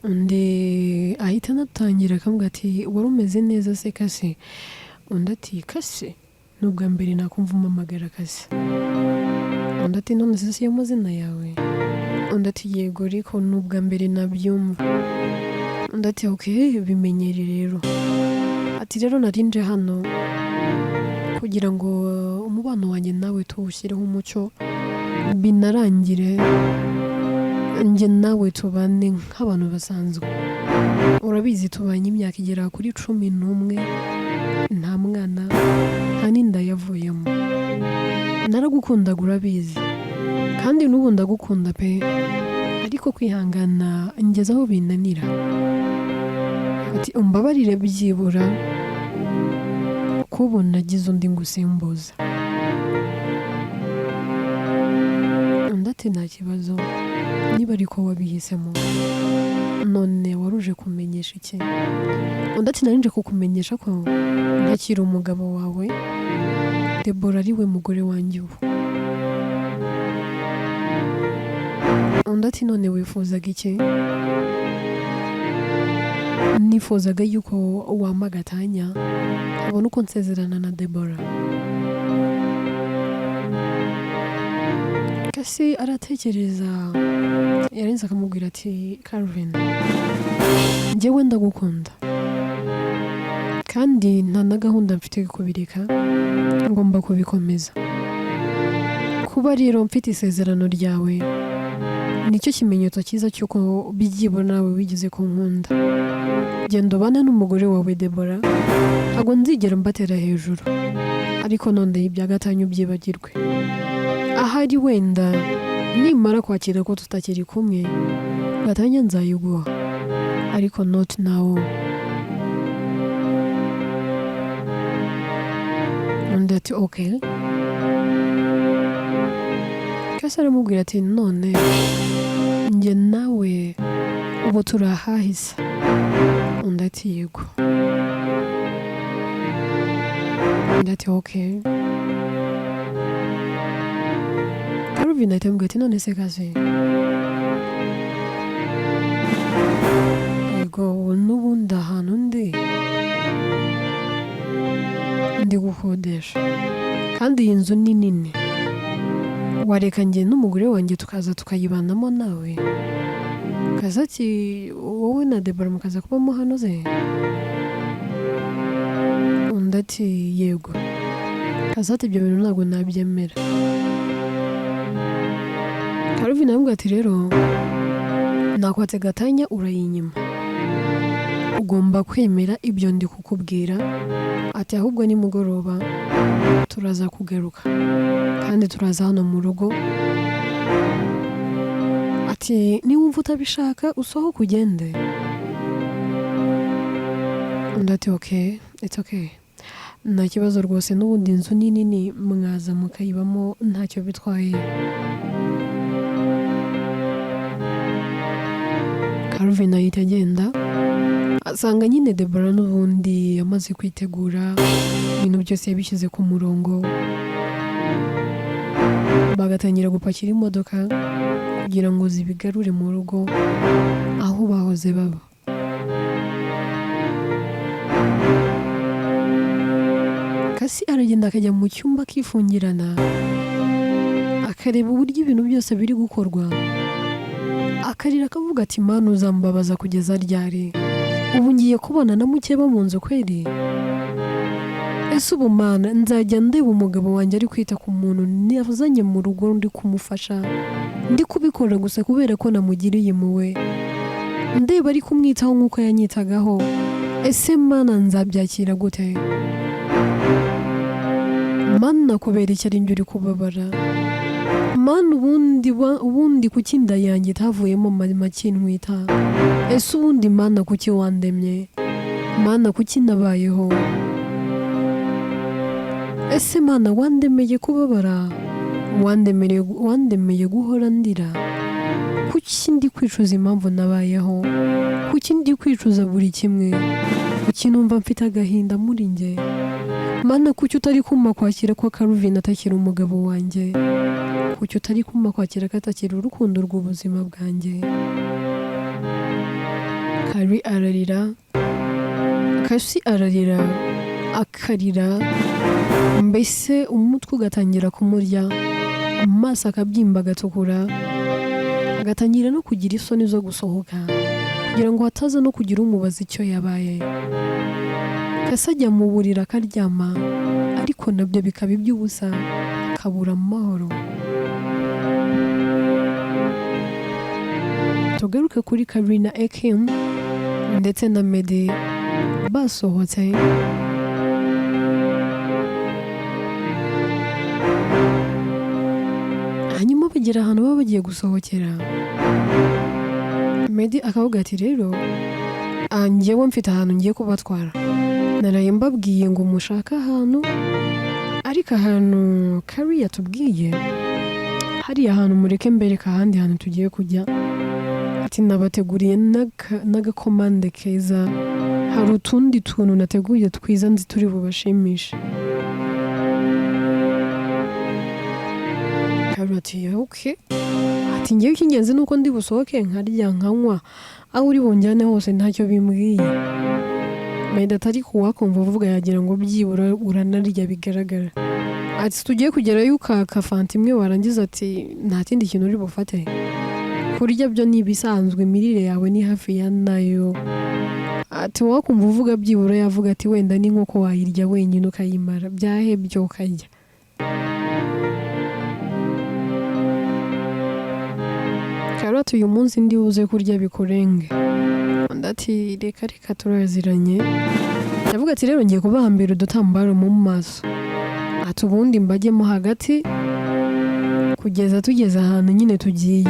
undi ahita anatangira akavuga ati wari umeze neza se kase undi ati kase n'ubwa mbere nakumva umamagara kase undi ati none se siyo mazina yawe undi ati yego ariko n'ubwa mbere nabyumva undi ati okay bimenyere rero ati rero narinje hano kugira ngo umubano wanjye nawe tuwushyireho umucyo binarangire njye nawe tubane nk'abantu basanzwe urabizi tubanye imyaka igera kuri 11 nta mwana nta n'inda yavuyemo naragukundaga urabizi kandi n'ubu ndagukunda pe ariko kwihangana ngeze aho binanira ati umbabarire byibura kubu nagize undi ngusimbuza undi ati nta kibazo niba ariko wabihisemo none waruje kumenyesha iki undi ati narinje kukumenyesha ko ntakiri umugabo wawe Debora ari we mugore wanjye ubu undi ati none wifuzaga iki nifuzaga yuko wampa agatanya abona uko nsezerana na Debora kasi aratekereza yarenze akamubwira ati Calvin njyewe ndagukunda kandi nta na gahunda mfite kubireka ngomba kubikomeza kuba rero mfite isezerano ryawe nicyo kimenyetso cyiza cy'uko byibura nawe wigeze kunkunda genda ubane n'umugore wawe Debora ntabwo nzigera mbatera hejuru ariko none iby'agatanyo byibagirwe ahari wenda nimara kwakira ko tutakiri kumwe gatanya nzayiguha ariko not now undi ati okay kasa aramubwira ati none njye nawe ubu turahahise undi ati yego undi ati okay Calvin ahita amubwira ati none se kase yego n'ubundi ahantu ndi gukodesha kandi iyi nzu ni nini wareka njye n'umugore wanjye tukaza tukayibanamo nawe kaza ati wowe na Debora mukaza kubamo hano ze undi ati yego kaza ati ibyo bintu ntabwo nabyemera Calvin aramubwira ati rero nakwatse gatanya urayinyima ugomba kwemera ibyo ndi kukubwira ati ahubwo ni mugoroba turaza kugaruka kandi turaza hano mu rugo ati niwumva utabishaka usohoke ugende undi ati okay it's okay nta kibazo rwose n'ubundi inzu ni nini mwaza mukayibamo ntacyo bitwaye Calvin ahita agenda asanga nyine Debora n'ubundi yamaze kwitegura ibintu byose yabishyize ku murongo bagatangira gupakira imodoka kugira ngo zibigarure mu rugo aho bahoze baba. Kasi aragenda akajya mu cyumba akifungirana akareba uburyo ibintu byose biri gukorwa, akarira akavuga ati Mana uzambabaza kugeza ryari? Ubu ngiye kubana na mukeba mu nzu kweri? Ese ubu Mana nzajya ndeba umugabo wanjye ari kwita ku muntu nazanye mu rugo ndi kumufasha, ndi kubikora gusa kubera ko namugiriye impuhwe, ndeba ari kumwitaho nk'uko yanyitagaho. Ese Mana nzabyakira gute? Mana kubera iki ari njye uri kubabara? Mana ubundi kuki inda yanjye itavuyemo makinwita? Ese ubundi Mana kuki wandemye? Mana kuki nabayeho? Ese Mana wandemeye kubabara? Wandemeye guhora ndira? Kuki ndi kwicuza impamvu nabayeho? Kuki ndi kwicuza buri kimwe? Kuki numva mfite agahinda muri njye? Mana kuki utari kumpa kwakira ko Karuvina atakiri umugabo wanjye? Kuki utari kumpa kwakira ko atakiri urukundo rw'ubuzima bwanjye? Kari ararira, Kasi ararira, akarira, mbese umutwe ugatangira kumurya, amaso akabyimba agatukura, agatangira no kugira isoni zo gusohoka kugira ngo hataza no kugira umubaza icyo yabaye. Kasi ajya mu buriri akaryama, ariko nabyo bikaba iby'ubusa, akabura amahoro. Tugaruke kuri Karina Ekim ndetse na Medi basohotse. Hanyuma bagera ahantu baba bagiye gusohokera, Medi akavuga ati rero njyewe mfite ahantu ngiye kubatwara, naraye mbabwiye ngo mushaka ahantu, ariko ahantu Kari yatubwiye hariya ahantu mureke mbereka ahandi hantu tugiye kujya. Ati nabateguriye n'agakomande keza, hari utundi tuntu nateguye twiza nzi turi bubashimishe. Kari ati okay. Ati ngewe icy'ingenzi nuko ndi busohoke nkarya nkanywa, aho uri bunjyane hose ntacyo bimbwiye. Meda atari kuwakumva uvuga yagira ngo byibura uranarya bigaragara. Ati tugiye kugerayo ukaka fanta imwe warangiza ati nta kindi kintu uri bufate. Kurya byo ni ibisanzwe, imirire yawe ni hafi ya nayo. Ati wakumva uvuga byibura yavuga ati wenda ni nk'uko wayirya wenyine ukayimara, byahebye ukajya. Karoti uyu munsi ndi buze kurya bikurenge. Ati reka turaziranye. Yavuga ati rero ngiye kubahambira udutambaro mu maso. Ati ubundi mbajyemo hagati kugeza tugeze ahantu nyine tugiye.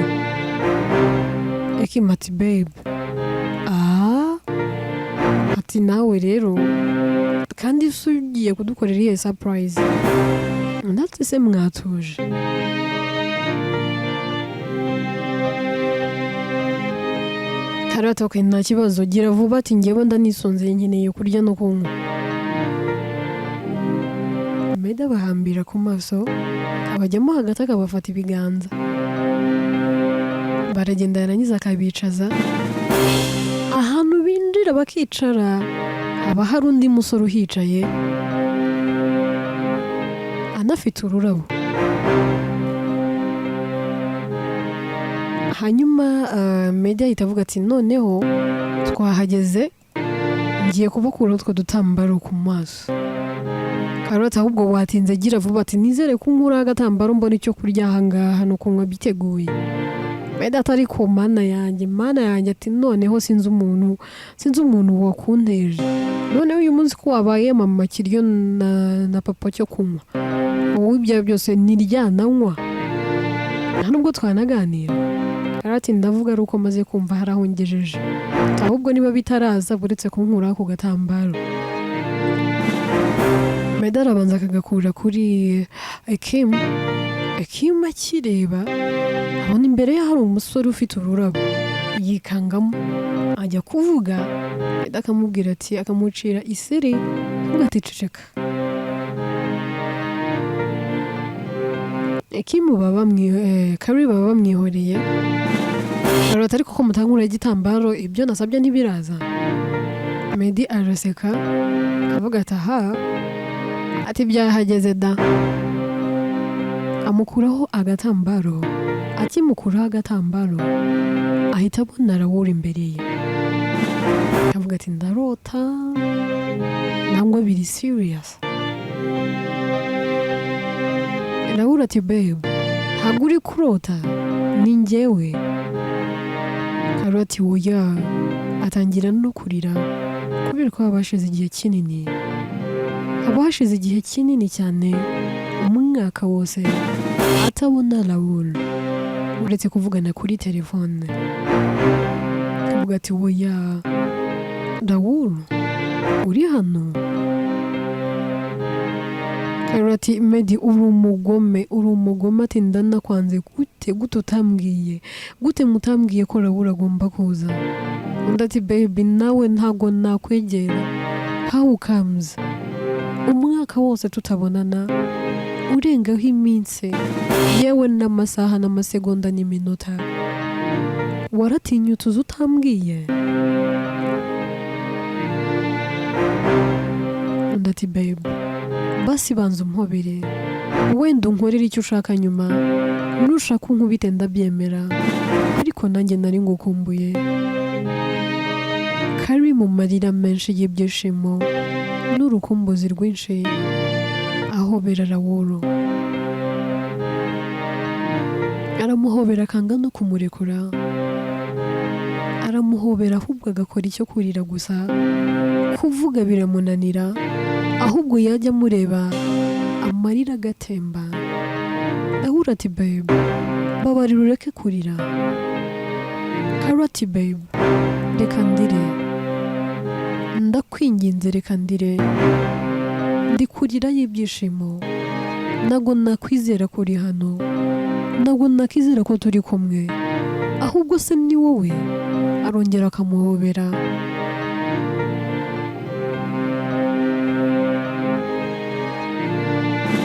Ekim ati babe, ati nawe rero kandi ugiye kudukorera iyi surprise. Ndetse se mwatuje. Karoti okay nta kibazo, gira vuba ati ngewe ndanisonzeye nkeneye kurya no kunywa. Meda bahambira ku maso, abajyamo hagati akabafata ibiganza. Baragenda yarangiza akabicaza. Ahantu binjira bakicara haba hari undi musore uhicaye anafite ururabo. Hanyuma Meda ahita avuga ati noneho twahageze, ngiye kubakura utwo dutambaro ku maso. Karoti ahubwo watinze, gira vuba ati nizere ko nkura agatambaro mbona icyo kurya ahangaha no kunywa biteguye. Meda atari ku mana yanjye ati noneho sinzi umuntu wakunteje. Noneho uyu munsi ko wabaye mama kiryo na papa cyo kunywa, wowe ibyo byose niryananywa nta nubwo twanaganira. Karoti ndavuga ari uko maze kumva harahongejeje, ahubwo niba bitaraza buretse kunkura ku gatambaro. Meda arabanza akagakura kuri Ekim akireba abona imbere ye hari umusore ufite ururabo, yikangamo ajya kuvuga. Meda akamubwira ati akamucira isiri ati ceceka. Kimu Kari baba bamwihoreye arota ariko ko mutangura igitambaro ibyo nasabye ntibiraza. Meddy araseka avuga ati aha ati byahageze da. Amukuraho agatambaro, akimukuraho agatambaro ahita abona Raoul imbere ye. Avuga ati ndarota nangwa biri serious. Raoul ati babe ntabwo uri kurota ni njyewe. Kari ati oya, atangira no kurira kubera ko habashize igihe kinini. Habashize igihe kinini cyane, umwaka wose atabona Raoul uretse kuvugana kuri telefone. Avuga ati oya Raoul uri hano? Kari ati Meddy uri umugome ati ndanakwanze gute utambwiye, gute mutambwiye ko Raoul agomba kuza? Undi ati baby nawe ntago nakwegera, how comes umwaka wose tutabonana, urengaho iminsi yewe n'amasaha n'amasegonda n'iminota, waratinyutse uza utambwiye? Undi ati babe basi banza umpobere, wenda unkorera icyo ushaka nyuma, nushaka unkubite ndabyemera, ariko nanjye nari ngukumbuye. Kari mu marira menshi y'ibyishimo n'urukumbuzi rwinshi ahobera Raoul. Aramuhobera akanga no kumurekura, aramuhobera ahubwo agakora icyo kurira gusa, kuvuga biramunanira, ahubwo yajya amureba amarira agatemba. Raoul ati babe babarira ureke kurira. Kari ati babe reka ndire, ndakwinginze reka ndire, ndi kurira y'ibyishimo, ntago nakwizera ko uri hano, ntago nakizera ko turi kumwe, ahubwo se ni wowe? Arongera akamuhobera.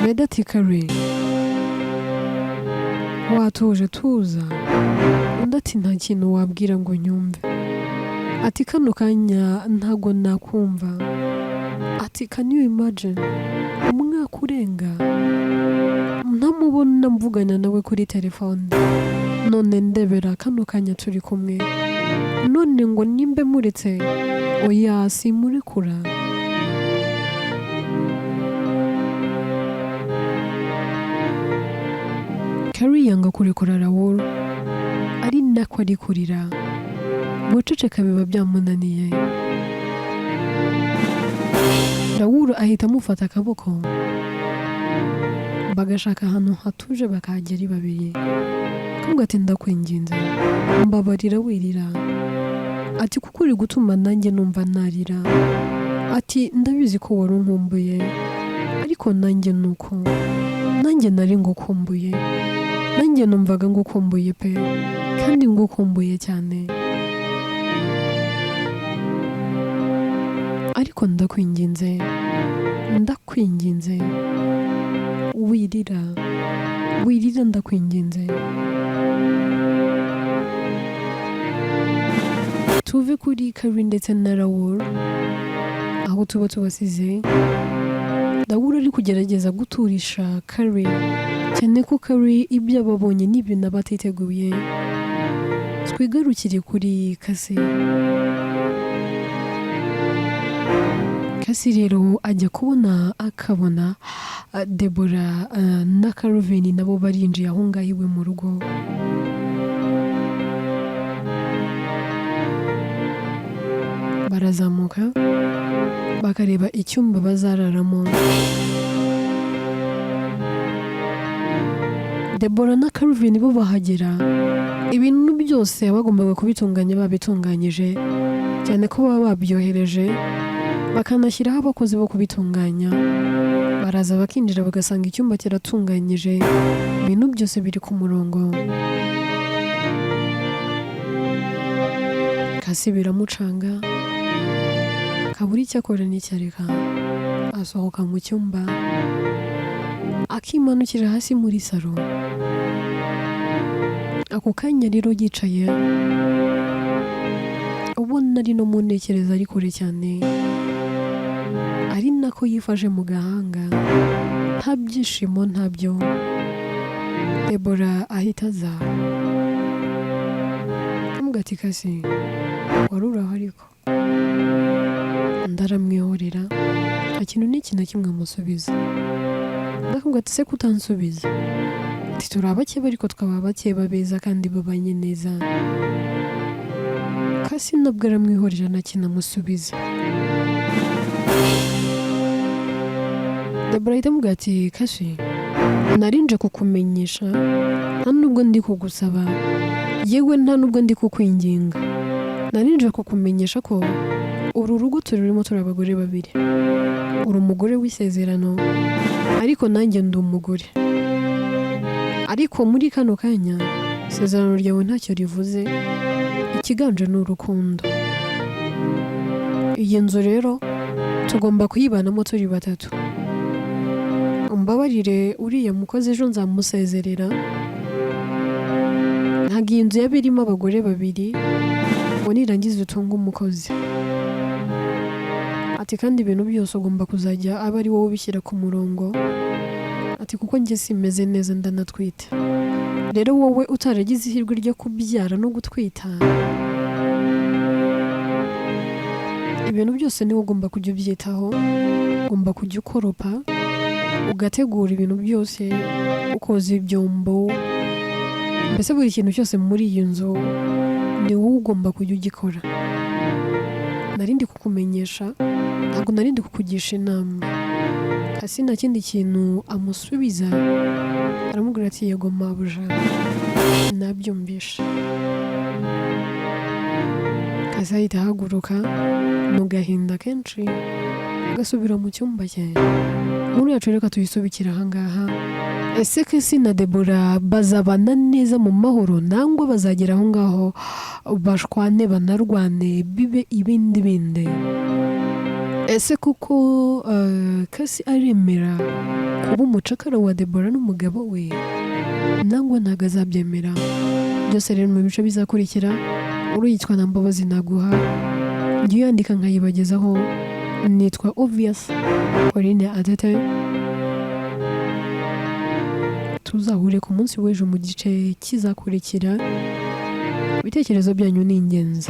Meddy ati Kari watuje tuza. Undi ati nta kintu wabwira ngo nyumve. Ati kano kanya ntago nakumva. Ati can you imagine umwaka urenga ntamubona mvugana nawe kuri telefone, none ndebera kano kanya turi kumwe, none ngo nimbe muretse oya simurekura. Kari yanga kurekura Raoul ari nako ari kurira, guceceka biba byamunaniye. Raoul ahita amufata akaboko bagashaka ahantu hatuje bakahagera ari babiri. Kavuga ati ndakwinginze mbabarira wirira, ati kuko uri gutuma nanjye numva narira, ati ndabizi ko wari unkumbuye ariko nanjye nuko nanjye nari ngukumbuye, nanjye numvaga ngukumbuye pe kandi ngukumbuye cyane, ariko ndakwinginze wirira ndakwinginze. Tuve kuri Kari ndetse na Raoul aho tuba tubasize. Raoul ari kugerageza guturisha Kari cyane ko Kari ibyo ababonye n'ibintu aba atiteguye. Twigarukire kuri Kasi rero ajya kubona akabona Deborah na Caroline nabo barinjiye aho ngaho iwe mu rugo. Barazamuka bakareba icyumba bazararamo. Deborah na Caroline bo bahagera, ibintu byose bagombaga kubitunganya babitunganyije, cyane ko baba babyohereje bakanashyiraho abakozi bo kubitunganya. Baraza bakinjira bagasanga icyumba kiratunganyije, ibintu byose biri ku murongo. Kasi biramucanga, kaburi icyo akora n'icyo areka, asohoka mu cyumba akimanukira hasi muri saro. Ako kanya rero yicaye ubona ari no mu ntekerezo ari kure cyane, ari nako yifashe mu gahanga, nta byishimo ntabyo. Debora ahita aza amuga ati kasi wari uraho ariko? Ndaramwihorera nta kintu n'iki na kimwe amusubiza. Ndakumva ati se kutansubiza? Ati turi abakeba ariko twaba abakeba beza kandi babanye neza. Kasi nabwo aramwihorera nta kintu amusubiza. Debora ahita amuga ati kasi narinje kukumenyesha, nta nubwo ndi kugusaba, yewe nta nubwo ndi kukwinginga. Narinje kukumenyesha ko uru rugo turimo turi abagore babiri. Uri umugore w'isezerano ariko nanjye ndi umugore. Ariko muri kano kanya isezerano ryawe ntacyo rivuze, ikiganje ni urukundo. Iyi nzu rero tugomba kuyibanamo turi batatu. Umbabarire uriya mukozi ejo nzamusezerera. Ntabwo iyi nzu yaba irimo abagore babiri ngo nirangiza utunge umukozi. Ati kandi ibintu byose ugomba kuzajya aba ari wowe ubishyira ku murongo. Ati kuko njye simeze neza ndanatwite. Rero wowe utaragize ihirwe ryo kubyara no gutwita, ibintu byose niwe ugomba kujya ubyitaho, ugomba kujya ukoropa, ugategura ibintu byose, ukoza ibyombo, mbese buri kintu cyose muri iyi nzu ni wowe ugomba kujya ugikora. Narindi kukumenyesha, ntabwo narindi kukugisha inama. Kasi nta kindi kintu amusubiza, aramubwira ati yego mabuja nabyumvishe. Kasi ahita ahaguruka mu gahinda kenshi agasubira mu cyumba cye. Inkuru yacu reka tuyisubikira ahangaha. Ese Kasi na Debora bazabana neza mu mahoro nangwa bazagera aho ngaho bashwane banarwane bibe ibindi binde? Ese kuko Kasi aremera kuba umucakara wa Debora n'umugabo we nangwa ntabwo azabyemera? Byose rero mu bice bizakurikira. Yitwa na Mbabazi Naguha, njye yandika nkayibagezaho. Nitwa Obvious Pauline Atete. Tuzahure ku munsi w'ejo mu gice kizakurikira. Ibitekerezo byanyu ni ingenzi.